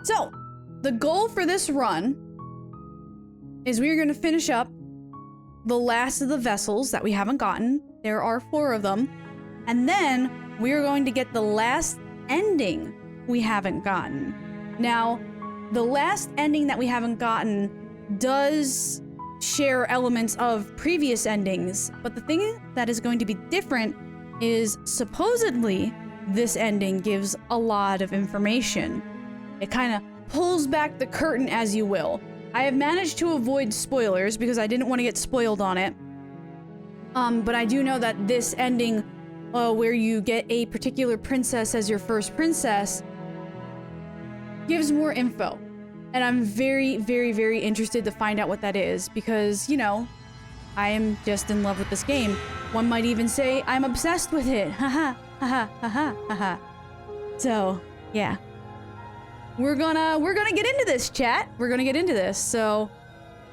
So, the goal for this run is we are going to finish up the last of the vessels that we haven't gotten. There are 4 of them. And then we are going to get the last ending we haven't gotten. Now, the last ending that we haven't gotten does share elements of previous endings, but the thing that is going to be different is supposedly this ending gives a lot of information. It kind of pulls back the curtain, as you will. I have managed to avoid spoilers because I didn't want to get spoiled on it. But I do know that this ending, where you get a particular princess as your first princess, gives more info. And I'm very, very, very interested to find out what that is because, you know, I am just in love with this game. One might even say I'm obsessed with it. Haha, haha, haha, haha. So, yeah. We're gonna get into this, chat. We're gonna get into this. So,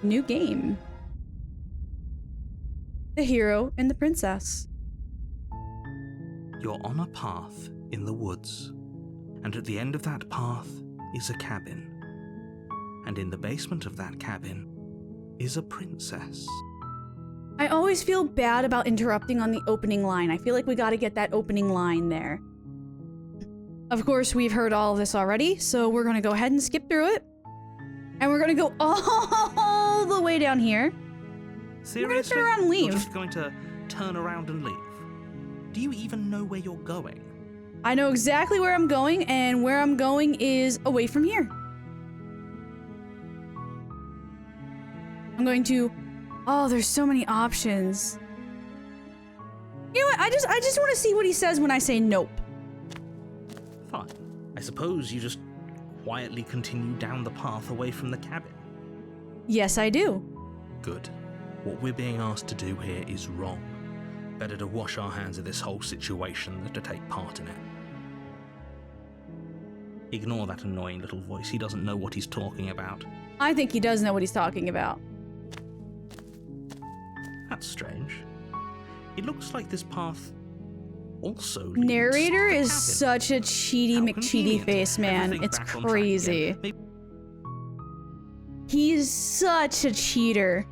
new game. The hero and the princess. You're on a path in the woods, and at the end of that path is a cabin. And in the basement of that cabin is a princess. I always feel bad about interrupting on the opening line. I feel like we gotta get that opening line there. Of course, we've heard all of this already, so we're gonna go ahead and skip through it. And we're gonna go all the way down here. Seriously? We're gonna turn around and leave. You're just going to turn around and leave? Do you even know where you're going? I know exactly where I'm going, and where I'm going is away from here. I'm going to... Oh, there's so many options. You know what? I just want to see what he says when I say nope. Fine. I suppose you just quietly continue down the path away from the cabin. Yes, I do. Good. What we're being asked to do here is wrong. Better to wash our hands of this whole situation than to take part in it. Ignore that annoying little voice. He doesn't know what he's talking about. I think he does know what he's talking about. That's strange. It looks like this path also leads Narrator to the is cabin. such a cheaty How McCheaty convenient. face, man. Everything It's back on track crazy. again. Maybe He's such a cheater.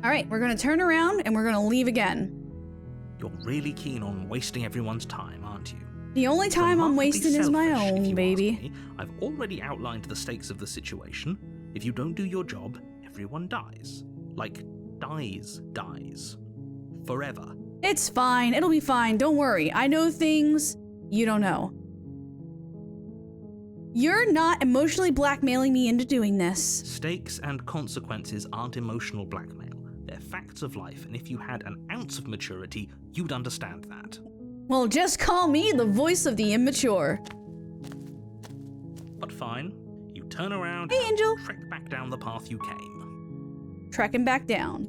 All right, we're gonna turn around and we're gonna leave again. you're really keen on wasting everyone's time, aren't you? The only time I'm Remarkably wasting is my selfish, if own, you baby. ask me. I've already outlined the stakes of the situation. If you don't do your job, everyone dies. Like, dies. Forever. It's fine. It'll be fine. Don't worry. I know things you don't know. You're not emotionally blackmailing me into doing this. Stakes and consequences aren't emotional blackmail. They're facts of life, and if you had an ounce of maturity, you'd understand that. Well, just call me the voice of the immature. But fine, you turn around Hey, Angel. and trek back down the path you came. Trekking back down.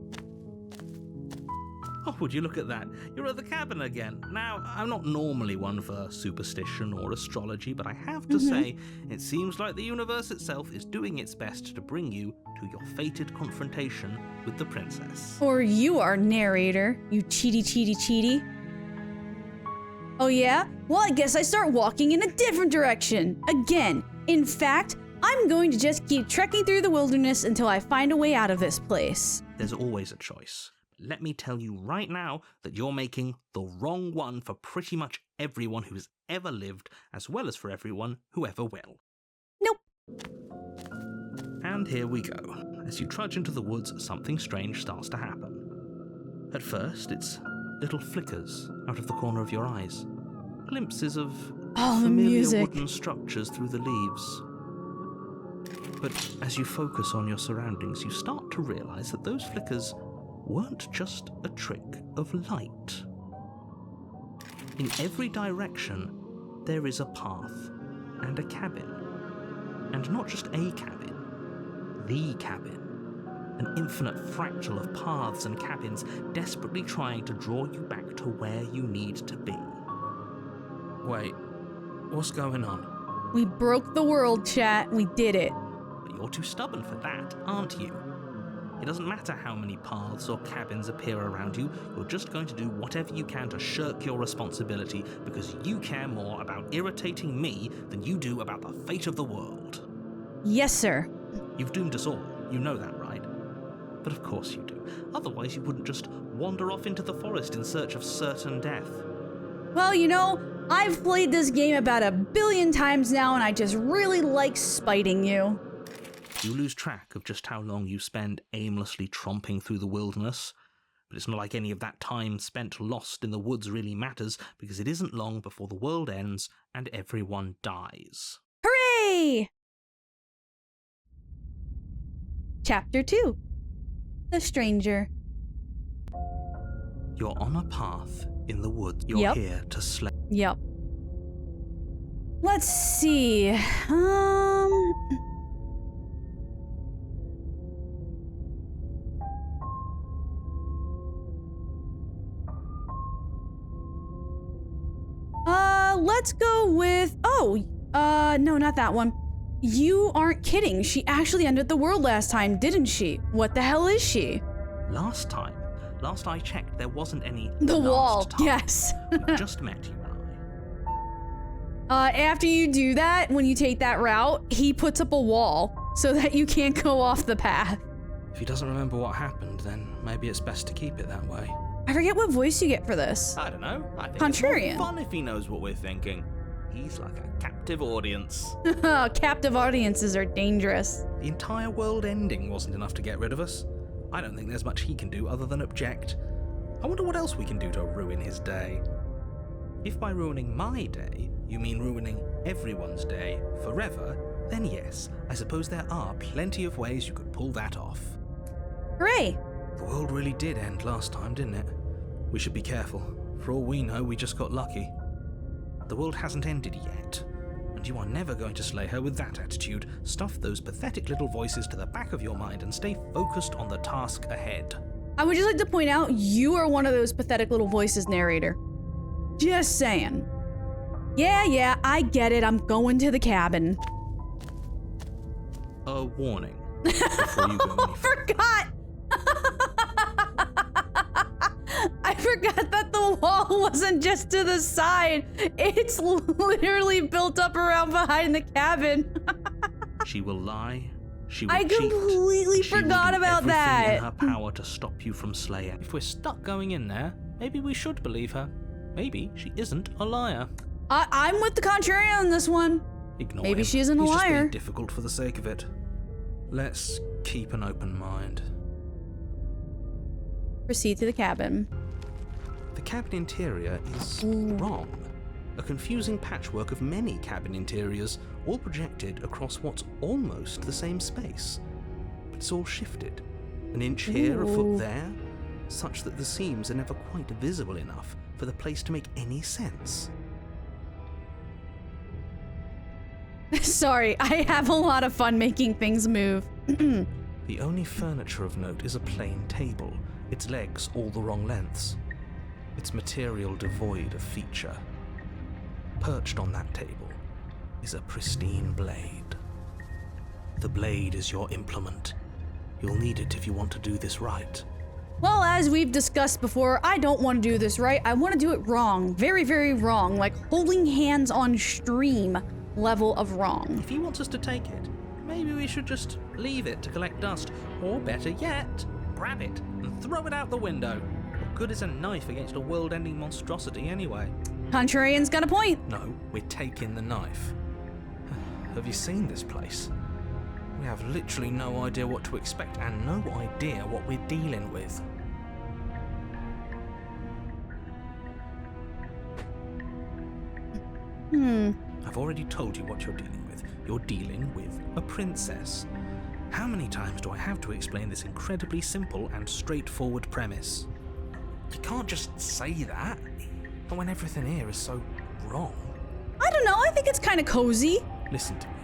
Oh, would you look at that? You're at the cabin again. Now, I'm not normally one for superstition or astrology, but I have to say, it seems like the universe itself is doing its best to bring you to your fated confrontation with the princess. Or you are, narrator. You cheaty. Oh yeah? Well, I guess I start walking in a different direction. Again. In fact, I'm going to just keep trekking through the wilderness until I find a way out of this place. There's always a choice. Let me tell you right now that you're making the wrong one for pretty much everyone who's ever lived, as well as for everyone who ever will. Nope. And here we go. As you trudge into the woods, something strange starts to happen. At first, it's little flickers out of the corner of your eyes. Glimpses of Oh, the familiar music. wooden structures through the leaves. But as you focus on your surroundings, you start to realize that those flickers weren't just a trick of light. In every direction, there is a path and a cabin. And not just a cabin, the cabin. An infinite fractal of paths and cabins desperately trying to draw you back to where you need to be. Wait, what's going on? We broke the world, chat. We did it. But you're too stubborn for that, aren't you? It doesn't matter how many paths or cabins appear around you, you're just going to do whatever you can to shirk your responsibility because you care more about irritating me than you do about the fate of the world. Yes, sir. You've doomed us all, you know that, right? But of course you do. Otherwise you wouldn't just wander off into the forest in search of certain death. Well, you know, I've played this game about 1 billion times now, and I just really like spiting you. You lose track of just how long you spend aimlessly tromping through the wilderness, but it's not like any of that time spent lost in the woods really matters, because it isn't long before the world ends and everyone dies. Hooray! Chapter 2. The Stranger. You're on a path in the woods. You're Yep. here to slay. Yep. Let's see. Let's go with... no, not that one. You aren't kidding. She actually ended the world last time, didn't she? What the hell is she? Last I checked, there wasn't any The last wall, time. yes. We just met, you and I. After you do that, when you take that route, he puts up a wall so that you can't go off the path. If he doesn't remember what happened, then maybe it's best to keep it that way. I forget what voice you get for this. I don't know. I think Contrarian. it's more fun if he knows what we're thinking. He's like a captive audience. Captive audiences are dangerous. The entire world ending wasn't enough to get rid of us. I don't think there's much he can do other than object. I wonder what else we can do to ruin his day. If by ruining my day, you mean ruining everyone's day forever, then yes, I suppose there are plenty of ways you could pull that off. Hooray! The world really did end last time, didn't it? We should be careful. For all we know, we just got lucky. The world hasn't ended yet, and you are never going to slay her with that attitude. Stuff those pathetic little voices to the back of your mind and stay focused on the task ahead. I would just like to point out, you are one of those pathetic little voices, narrator. Just saying. Yeah, I get it. I'm going to the cabin. A warning before you go any further. Forgot! I forgot that the wall wasn't just to the side. It's literally built up around behind the cabin. She will lie. She will I cheat. completely She will forgot do about everything that. in her power to stop you from slaying. If we're stuck going in there, maybe we should believe her. Maybe she isn't a liar. I'm with the contrarian on this one. Ignore Maybe him. she isn't a He's just liar. being difficult for the sake of it. Let's keep an open mind. Proceed to the cabin. The cabin interior is wrong. A confusing patchwork of many cabin interiors, all projected across what's almost the same space. But it's all shifted. An inch here, a foot there, such that the seams are never quite visible enough for the place to make any sense. Sorry, I have a lot of fun making things move. The only furniture of note is a plain table, its legs all the wrong lengths, its material devoid of feature. Perched on that table is a pristine blade. The blade is your implement. You'll need it if you want to do this right. Well, as we've discussed before, I don't want to do this right. I want to do it wrong. Very, very wrong. Like holding hands on stream level of wrong. If he wants us to take it, maybe we should just leave it to collect dust. Or better yet, grab it and throw it out the window. What good is a knife against a world-ending monstrosity anyway? Contrarian's got a point. No, we're taking the knife. Have you seen this place? We have literally no idea what to expect and no idea what we're dealing with. I've already told you what you're dealing with. You're dealing with a princess. How many times do I have to explain this incredibly simple and straightforward premise? You can't just say that, but when everything here is so wrong. I don't know, I think it's kind of cozy. Listen to me.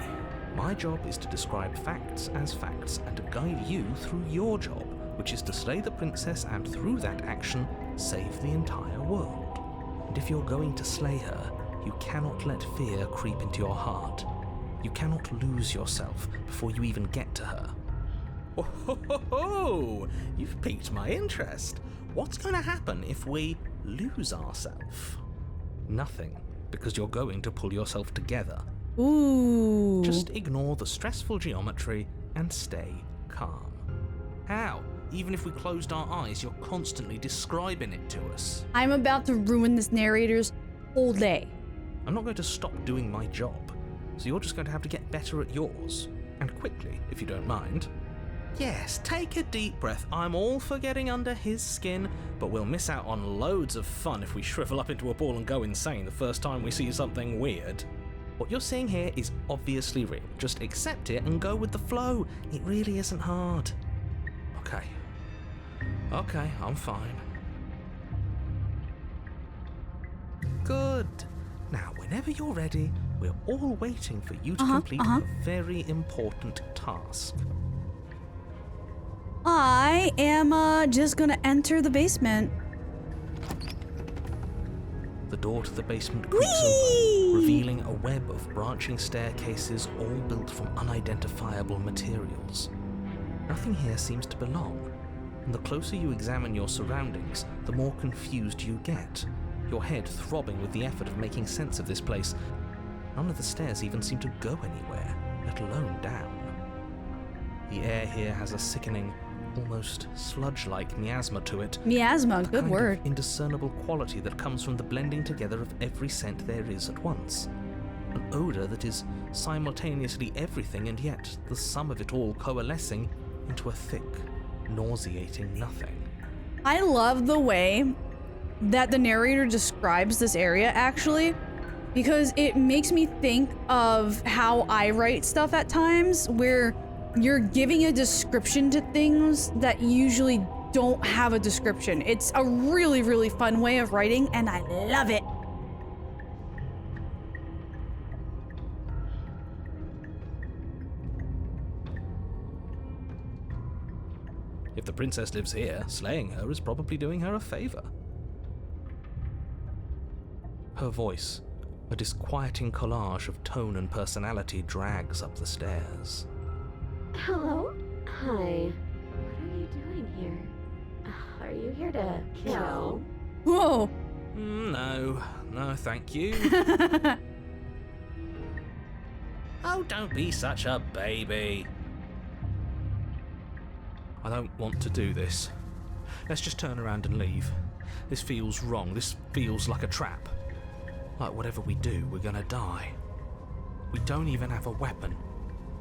My job is to describe facts as facts and to guide you through your job, which is to slay the princess and through that action, save the entire world. And if you're going to slay her, you cannot let fear creep into your heart. You cannot lose yourself before you even get to her. Oh, you've piqued my interest. What's going to happen if we lose ourselves? Nothing, because you're going to pull yourself together. Ooh. Just ignore the stressful geometry and stay calm. How? Even if we closed our eyes, you're constantly describing it to us. I'm about to ruin this narrator's whole day. I'm not going to stop doing my job, so you're just going to have to get better at yours. And quickly, if you don't mind. Yes, take a deep breath. I'm all for getting under his skin, but we'll miss out on loads of fun if we shrivel up into a ball and go insane the first time we see something weird. What you're seeing here is obviously real. Just accept it and go with the flow. It really isn't hard. Okay, I'm fine. Good. Now, whenever you're ready, we're all waiting for you to complete a very important task. I am just gonna enter the basement. The door to the basement creaks open, revealing a web of branching staircases all built from unidentifiable materials. Nothing here seems to belong, and the closer you examine your surroundings, the more confused you get, your head throbbing with the effort of making sense of this place. None of the stairs even seem to go anywhere, let alone down. The air here has a sickening, almost sludge-like miasma to it. Miasma, good kind word. of indiscernible quality that comes from the blending together of every scent there is at once. An odor that is simultaneously everything and yet the sum of it all coalescing into a thick, nauseating nothing. I love the way that the narrator describes this area, actually, because it makes me think of how I write stuff at times, where you're giving a description to things that usually don't have a description. It's a really, really fun way of writing, and I love it. If the princess lives here, slaying her is probably doing her a favor. Her voice, a disquieting collage of tone and personality, drags up the stairs. Hello? Hi. What are you doing here? Are you here to kill? Whoa. No, thank you. Oh, don't be such a baby. I don't want to do this. Let's just turn around and leave. This feels wrong. This feels like a trap. Like whatever we do, we're gonna die. We don't even have a weapon.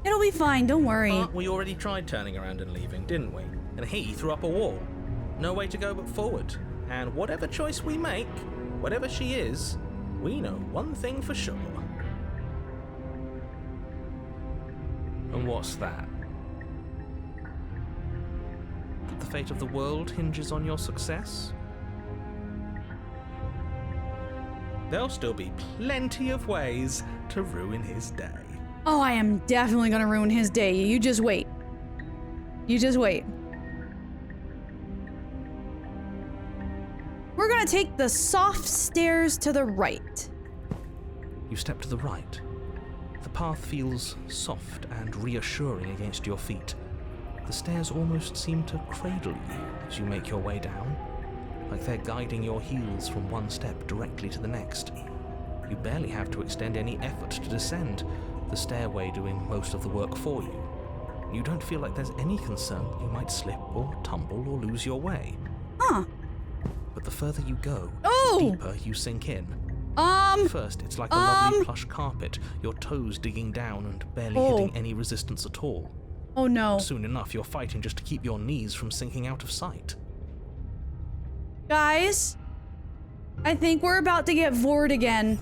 It'll be fine, don't worry. We already tried turning around and leaving, didn't we? And he threw up a wall. No way to go but forward. And whatever choice we make, whatever she is, we know one thing for sure. And what's that? That the fate of the world hinges on your success? There'll still be plenty of ways to ruin his day. Oh, I am definitely gonna ruin his day. You just wait. You just wait. We're gonna take the soft stairs to the right. You step to the right. The path feels soft and reassuring against your feet. The stairs almost seem to cradle you as you make your way down, like they're guiding your heels from one step directly to the next. You barely have to extend any effort to descend, the stairway doing most of the work for you. You don't feel like there's any concern that you might slip or tumble or lose your way. Huh. But the further you go, Oh! the deeper you sink in. First, it's like a lovely plush carpet, your toes digging down and barely hitting any resistance at all. Oh no. Soon enough, you're fighting just to keep your knees from sinking out of sight. Guys, I think we're about to get vored again.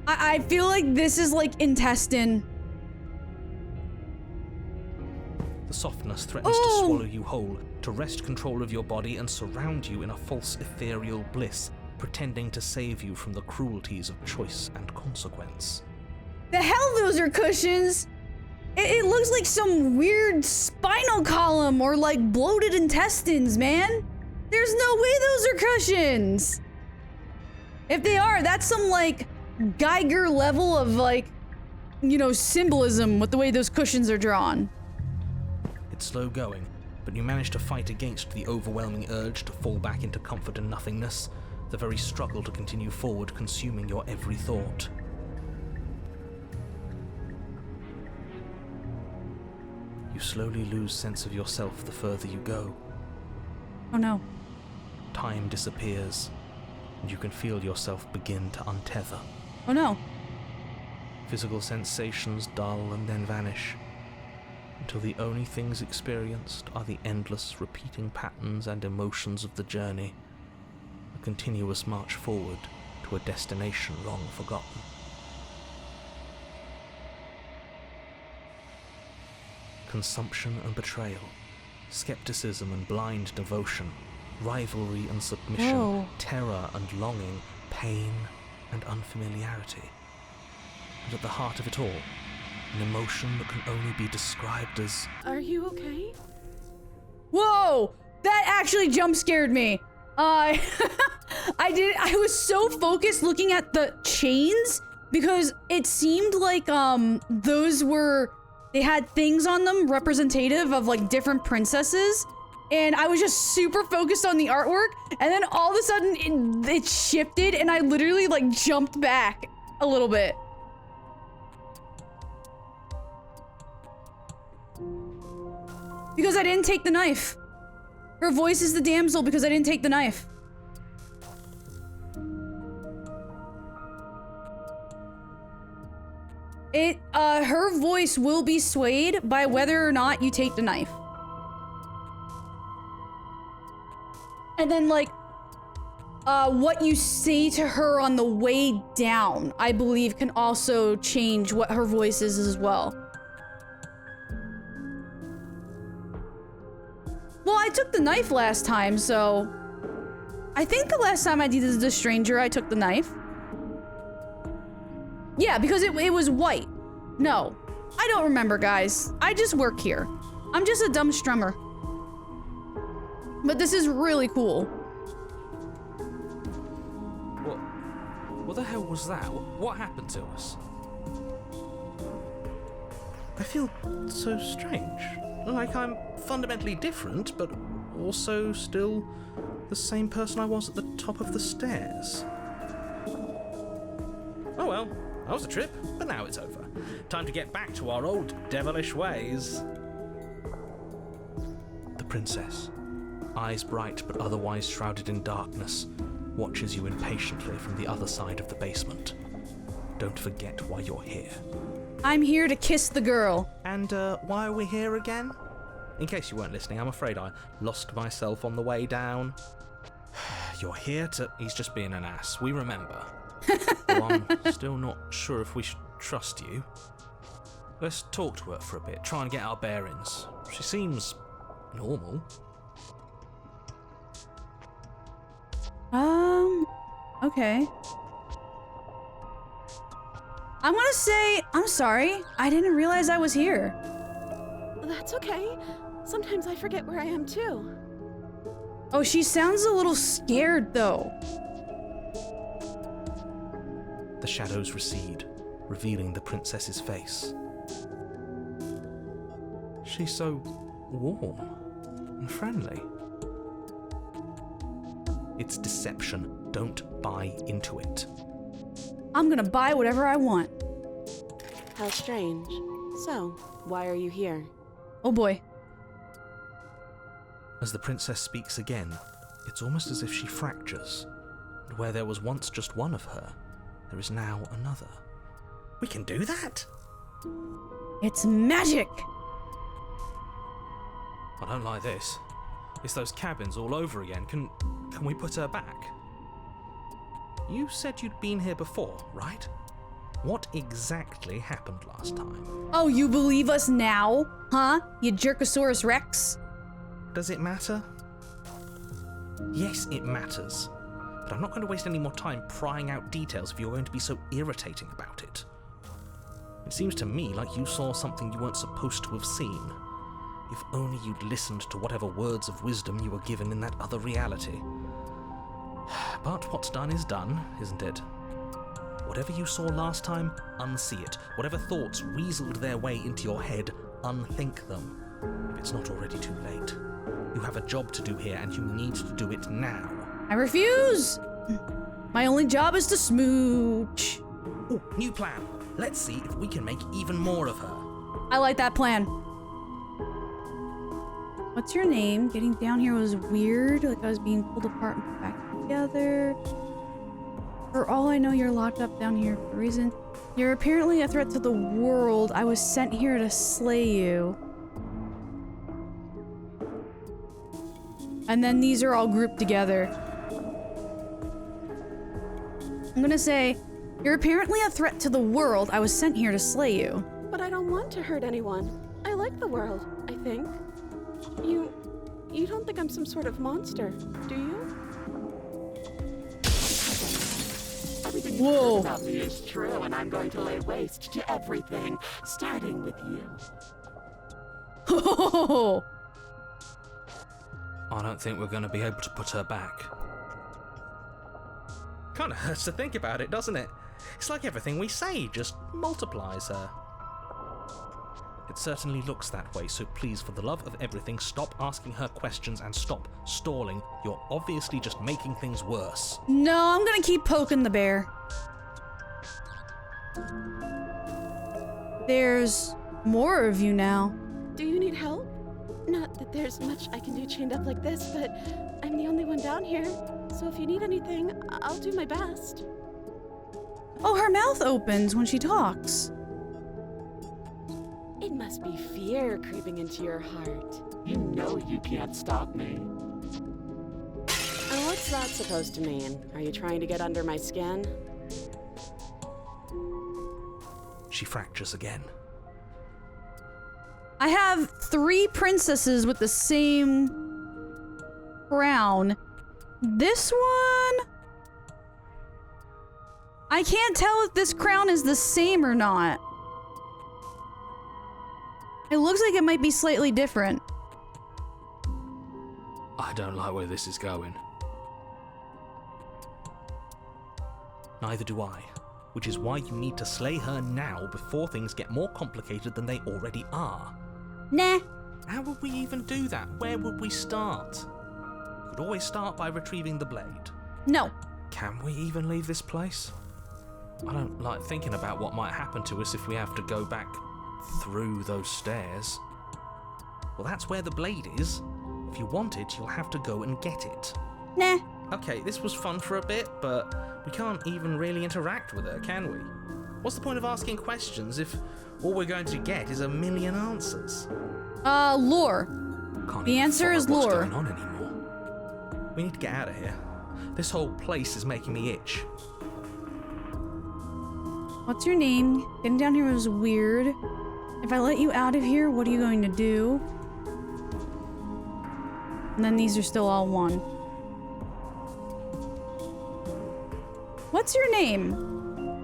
I feel like this is like intestine. The softness threatens to swallow you whole, to wrest control of your body and surround you in a false ethereal bliss, pretending to save you from the cruelties of choice and consequence. The hell those are cushions? It looks like some weird spinal column or like bloated intestines, man. There's no way those are cushions. If they are, that's some like Geiger level of like, you know, symbolism with the way those cushions are drawn. bit slow going, but you manage to fight against the overwhelming urge to fall back into comfort and nothingness, the very struggle to continue forward consuming your every thought. You slowly lose sense of yourself the further you go. Oh no. Time disappears, and you can feel yourself begin to untether. Oh no. Physical sensations dull and then vanish, until the only things experienced are the endless repeating patterns and emotions of the journey, a continuous march forward to a destination long forgotten. Consumption and betrayal, skepticism and blind devotion, rivalry and submission, Whoa. terror and longing, pain and unfamiliarity. And at the heart of it all, an emotion that can only be described as... Are you okay? Whoa! That actually jump scared me. I was so focused looking at the chains because it seemed like they had things on them representative of like different princesses, and I was just super focused on the artwork, and then all of a sudden it shifted and I literally like jumped back a little bit. Because I didn't take the knife. Her voice is the damsel because I didn't take the knife. Her voice will be swayed by whether or not you take the knife. And then, like, what you say to her on the way down, I believe, can also change what her voice is as well. Well, I took the knife last time, so... I think the last time I did the stranger, I took the knife. Yeah, because it was white. No, I don't remember, guys. I just work here. I'm just a dumb strummer. But this is really cool. What the hell was that? What happened to us? I feel so strange. Like I'm fundamentally different, but also still the same person I was at the top of the stairs. Oh well, that was a trip, but now it's over. Time to get back to our old devilish ways. The princess, eyes bright but otherwise shrouded in darkness, watches you impatiently from the other side of the basement. Don't forget why you're here. I'm here to kiss the girl. And why are we here again? In case you weren't listening, I'm afraid I lost myself on the way down. You're here to... He's just being an ass. We remember. Though I'm still not sure if we should trust you. Let's talk to her for a bit, try and get our bearings. She seems normal. Okay. I want to say, I'm sorry. I didn't realize I was here. That's okay. Sometimes I forget where I am too. Oh, she sounds a little scared though. The shadows recede, revealing the princess's face. She's so warm and friendly. It's deception. Don't buy into it. I'm gonna buy whatever I want. How strange. So, why are you here? Oh boy. As the princess speaks again, it's almost as if she fractures. And where there was once just one of her, there is now another. We can do that? It's magic! I don't like this. It's those cabins all over again. Can we put her back? You said you'd been here before, right? What exactly happened last time? Oh, you believe us now? Huh? You Jerkosaurus Rex? Does it matter? Yes, it matters. But I'm not going to waste any more time prying out details if you're going to be so irritating about it. It seems to me like you saw something you weren't supposed to have seen. If only you'd listened to whatever words of wisdom you were given in that other reality. But what's done is done, isn't it? Whatever you saw last time, unsee it. Whatever thoughts weaseled their way into your head, unthink them. If it's not already too late. You have a job to do here, and you need to do it now. I refuse! My only job is to smooch. Oh, new plan. Let's see if we can make even more of her. I like that plan. What's your name? Getting down here was weird, like I was being pulled apart and put back together. For all I know, you're locked up down here for a reason. You're apparently a threat to the world. I was sent here to slay you. And then these are all grouped together. I'm gonna say, you're apparently a threat to the world. I was sent here to slay you. But I don't want to hurt anyone. I like the world, I think. You don't think I'm some sort of monster, do you? Everything Whoa. you heard about me is true, and I'm going to lay waste to everything, starting with you. Oh, I don't think we're going to be able to put her back. Kind of hurts to think about it, doesn't it? It's like everything we say just multiplies her. It certainly looks that way, so please, for the love of everything, stop asking her questions and stop stalling. You're obviously just making things worse. no, I'm gonna keep poking the bear. There's more of you now. Do you need help? Not that there's much I can do chained up like this, but I'm the only one down here. So if you need anything, I'll do my best. Oh, her mouth opens when she talks. It must be fear creeping into your heart. You know you can't stop me. And what's that supposed to mean? Are you trying to get under my skin? She fractures again. I have 3 princesses with the same crown. This one? I can't tell if this crown is the same or not. It looks like it might be slightly different. I don't like where this is going. Neither do I, which is why you need to slay her now before things get more complicated than they already are. Nah. How would we even do that? Where would we start? We could always start by retrieving the blade. No. Can we even leave this place? I don't like thinking about what might happen to us if we have to go back through those stairs. Well, that's where the blade is. If you want it, you'll have to go and get it. Nah. Okay, this was fun for a bit, but we can't even really interact with her, can we? What's the point of asking questions if all we're going to get is a million answers? Lore. Can't The even answer is follow what's lore. going on anymore. We need to get out of here. This whole place is making me itch. What's your name? Getting down here was weird. If I let you out of here, what are you going to do? And then these are still all one. What's your name?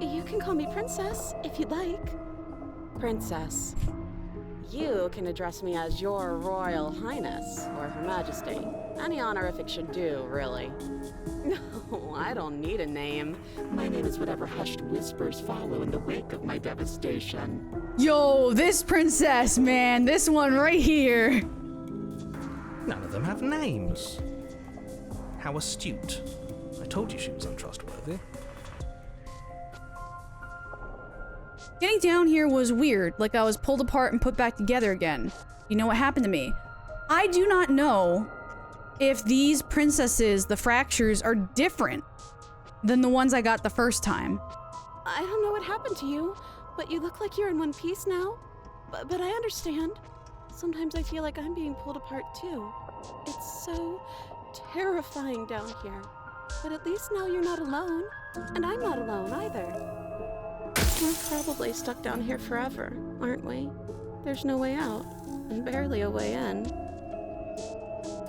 You can call me Princess, if you'd like. Princess. You can address me as Your Royal Highness, or Her Majesty. Any honorific should do, really. No, I don't need a name. My name is whatever hushed whispers follow in the wake of my devastation. Yo, this princess, man. This one right here. None of them have names. How astute. I told you she was untrustworthy. Getting down here was weird, like I was pulled apart and put back together again. You know what happened to me? I do not know if these princesses, the fractures, are different than the ones I got the first time. I don't know what happened to you, but you look like you're in one piece now. But I understand. Sometimes I feel like I'm being pulled apart too. It's so terrifying down here. But at least now you're not alone. And I'm not alone either. We're probably stuck down here forever, aren't we? There's no way out, and barely a way in.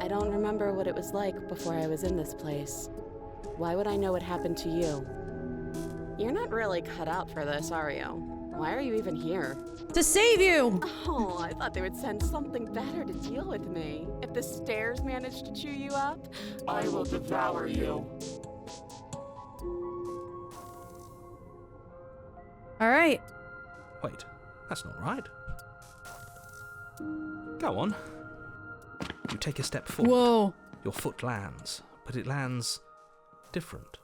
I don't remember what it was like before I was in this place. Why would I know what happened to you? You're not really cut out for this, are you? Why are you even here? To save you! Oh, I thought they would send something better to deal with me. If the stairs managed to chew you up, I will devour you. Alright. Wait, that's not right. Go on. You take a step forward. Whoa. Your foot lands, but it lands different.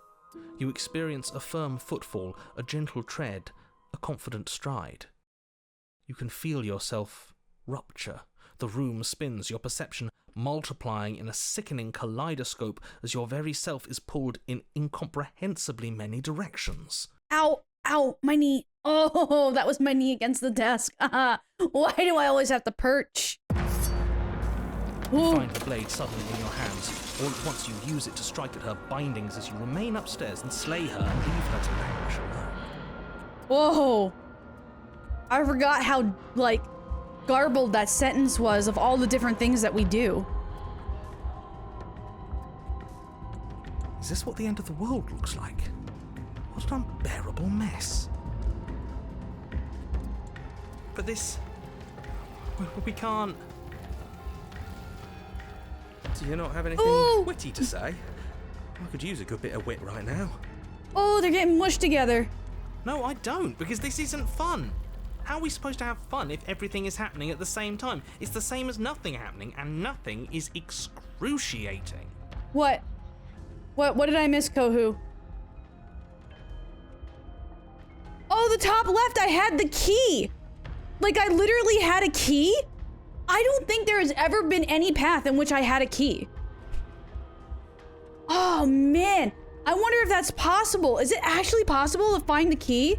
You experience a firm footfall, a gentle tread, a confident stride. You can feel yourself rupture. The room spins, your perception multiplying in a sickening kaleidoscope as your very self is pulled in incomprehensibly many directions. Ow, ow, my knee. Oh, that was my knee against the desk. Why do I always have to perch? You Ooh. find the blade suddenly in your hands. All at once you use it to strike at her bindings as you remain upstairs and slay her and leave her to languish alone. Whoa. I forgot how, like, garbled that sentence was of all the different things that we do. Is this what the end of the world looks like? What an unbearable mess. But this... we can't... Do you not have anything Ooh. witty to say? I could use a good bit of wit right now. Oh, they're getting mushed together. No, I don't, because this isn't fun. How are we supposed to have fun if everything is happening at the same time? It's the same as nothing happening, and nothing is excruciating. What? What did I miss, Kohu? Oh, the top left, I had the key. Like, I literally had a key? I don't think there has ever been any path in which I had a key. Oh, man. I wonder if that's possible. Is it actually possible to find the key?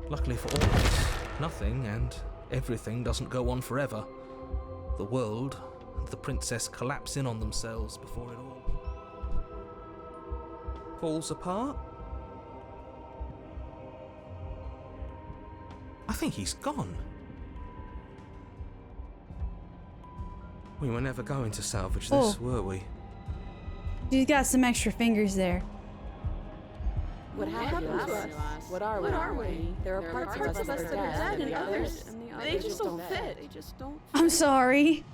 Luckily for all of us, nothing and everything doesn't go on forever. The world and the princess collapse in on themselves before it all falls apart. I think he's gone. We were never going to salvage this, were we? She's got some extra fingers there. What happened to us? What are we? There are parts of us that are dead and others, they just don't fit. They just don't. I'm sorry.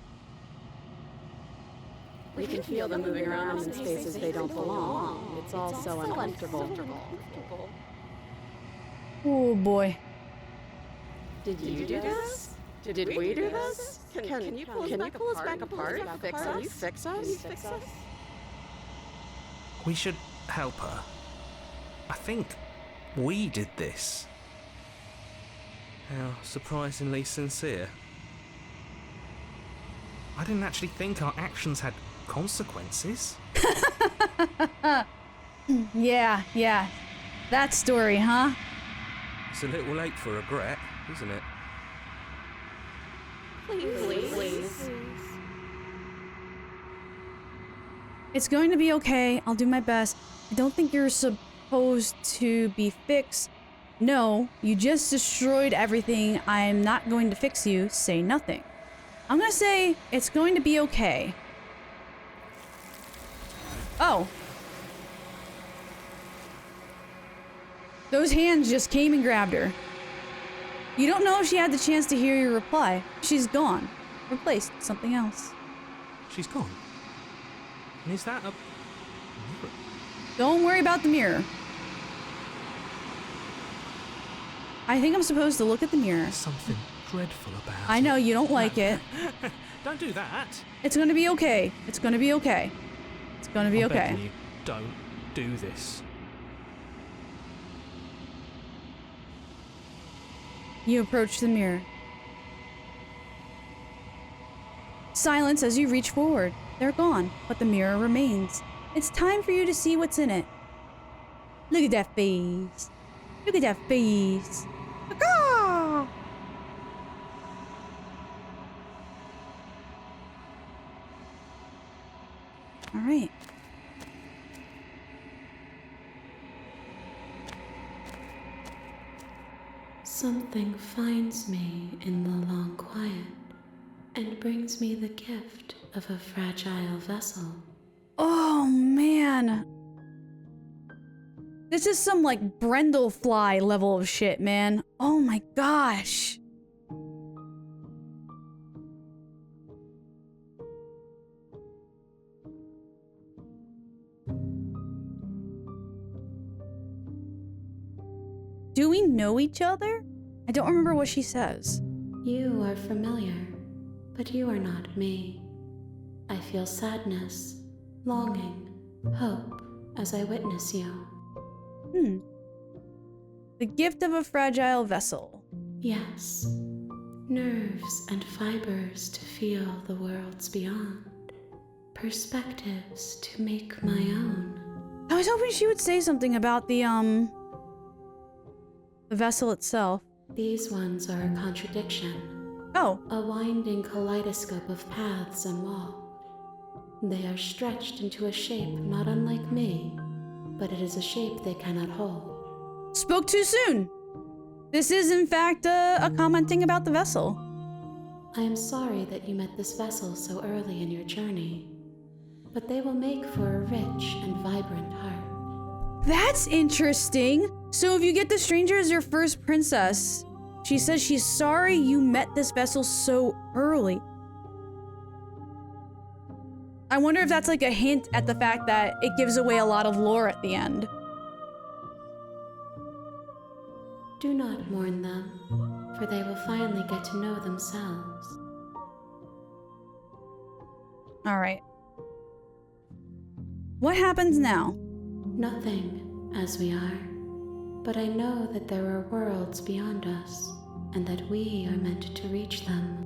We can feel them moving around in spaces they don't belong. It's all so uncomfortable. Oh boy. Did you do this? Did we do this? Can you pull us back apart? Can you fix us? We should help her. I think we did this. How surprisingly sincere. I didn't actually think our actions had consequences. Yeah. That story, huh? It's a little late for regret, isn't it? Please. It's going to be okay. I'll do my best. I don't think you're supposed to be fixed. No, you just destroyed everything. I'm not going to fix you. Say nothing. I'm gonna say it's going to be okay. Oh. Those hands just came and grabbed her. You don't know if she had the chance to hear your reply. She's gone. Replaced with something else. She's gone. And is that a... Don't worry about the mirror. I think I'm supposed to look at the mirror. There's something dreadful about it. I know you don't like it. Don't do that. It's gonna be okay. It's gonna be okay. It's gonna be I'm okay. begging you, don't do this. You approach the mirror. Silence as you reach forward. They're gone, but the mirror remains. It's time for you to see what's in it. Look at that face. Look at that face. Ah! All right. Something finds me in the long quiet and brings me the gift of a fragile vessel. Oh, man. This is some, like, Brendel-fly level of shit, man. Oh my gosh. Do we know each other? I don't remember what she says. You are familiar, but you are not me. I feel sadness, longing, hope as I witness you. The gift of a fragile vessel. Yes, nerves and fibers to feel the worlds beyond, perspectives to make my own. I was hoping she would say something about the vessel itself. These ones are a contradiction, Oh, a winding kaleidoscope of paths and walls. They are stretched into a shape not unlike me, but it is a shape they cannot hold. spoke too soon. This is, in fact, a commenting about the vessel. I am sorry that you met this vessel so early in your journey, but they will make for a rich and vibrant heart. That's interesting. So if you get the stranger as your first princess, she says she's sorry you met this vessel so early. I wonder if that's like a hint at the fact that it gives away a lot of lore at the end. Do not mourn them, for they will finally get to know themselves. All right. What happens now? Nothing, as we are, but I know that there are worlds beyond us, and that we are meant to reach them.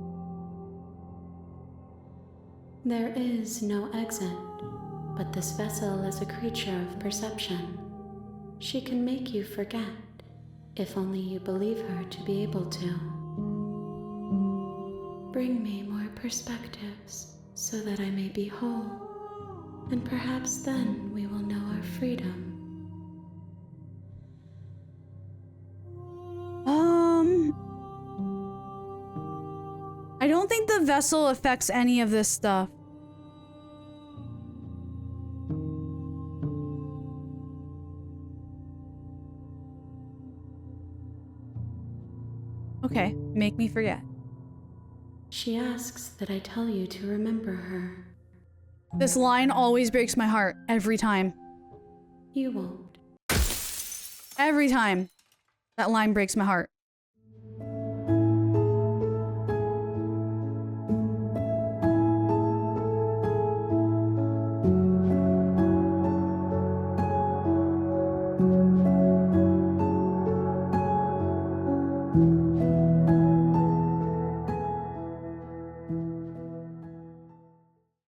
There is no exit, but this vessel is a creature of perception. She can make you forget, if only you believe her to be able to. Bring me more perspectives, so that I may be whole, and perhaps then we will know our freedom. I don't think the vessel affects any of this stuff. Okay, make me forget. She asks that I tell you to remember her. This line always breaks my heart, every time. You won't. Every time. That line breaks my heart.